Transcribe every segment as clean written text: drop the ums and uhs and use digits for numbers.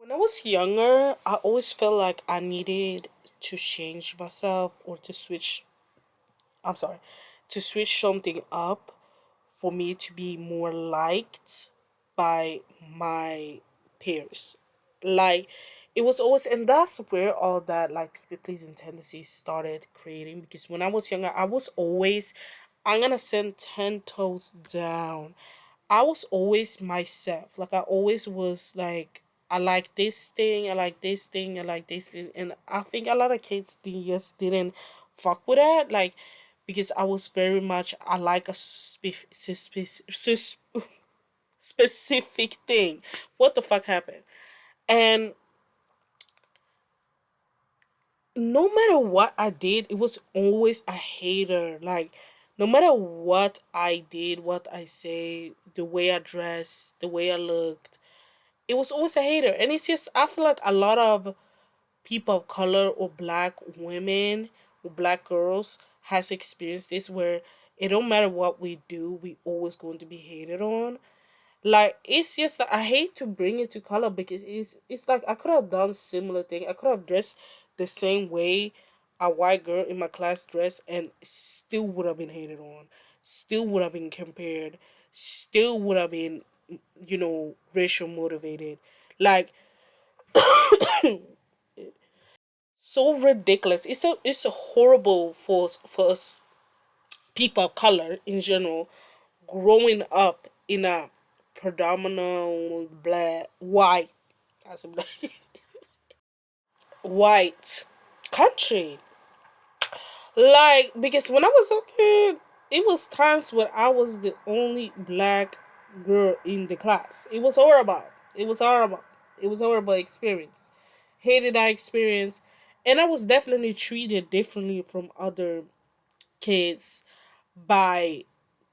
When I was younger, I always felt like I needed to change myself or to switch. I'm sorry, to switch something up for me to be more liked by my peers. Like it was always, and that's where all that like people pleasing tendencies started creating. Because when I was younger, I was always, I'm gonna send 10 toes down. I was always myself. Like I always was like, I like this thing, I like this thing, I like this thing, and I think a lot of kids just didn't fuck with that. Like because I was very much, I like a specific thing. What the fuck happened? And no matter what I did, it was always a hater. Like no matter what I did, what I say, the way I dressed, the way I looked, it was always a hater. And it's just, I feel like a lot of people of color or black women or black girls has experienced this, where it don't matter what we do, we always going to be hated on. Like it's just that I hate to bring it to color, because it's like I could have done similar thing. I could have dressed the same way a white girl in my class dressed, and still would have been hated on, still would have been compared, still would have been, racial motivated. Like so ridiculous. It's a horrible for us people of color in general, growing up in a predominant black white, I said black, white country. Like because when I was a kid, it was times when I was the only black girl in the class. It was horrible. It was horrible. It was a horrible experience. Hated that experience. And I was definitely treated differently from other kids by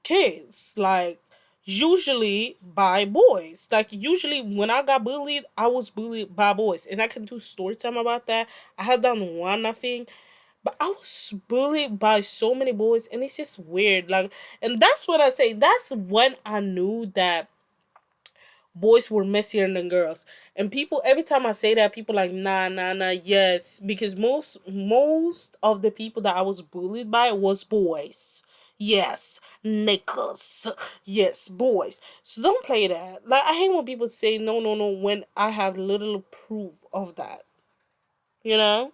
kids. Like usually by boys. Like usually when I got bullied, I was bullied by boys. And I can do story time about that. I had done one nothing. But I was bullied by so many boys, and it's just weird. Like, and that's what I say. That's when I knew that boys were messier than girls. And people, every time I say that, people like, nah, nah, nah, yes, because most of the people that I was bullied by was boys. Yes, niggas. Yes, boys. So don't play that. Like I hate when people say no, no, no when I have little proof of that. You know?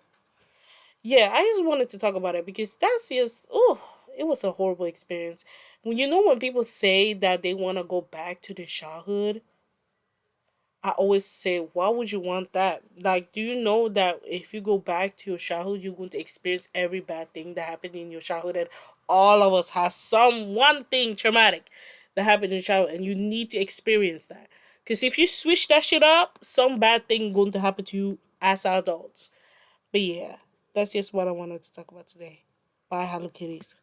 Yeah, I just wanted to talk about it because that's just, oh, it was a horrible experience. When people say that they want to go back to their childhood, I always say, why would you want that? Like, do you know that if you go back to your childhood, you're going to experience every bad thing that happened in your childhood, and all of us has some one thing traumatic that happened in childhood, and you need to experience that. Because if you switch that shit up, some bad thing going to happen to you as adults. But yeah, that's just what I wanted to talk about today. Bye, Hello Kitties.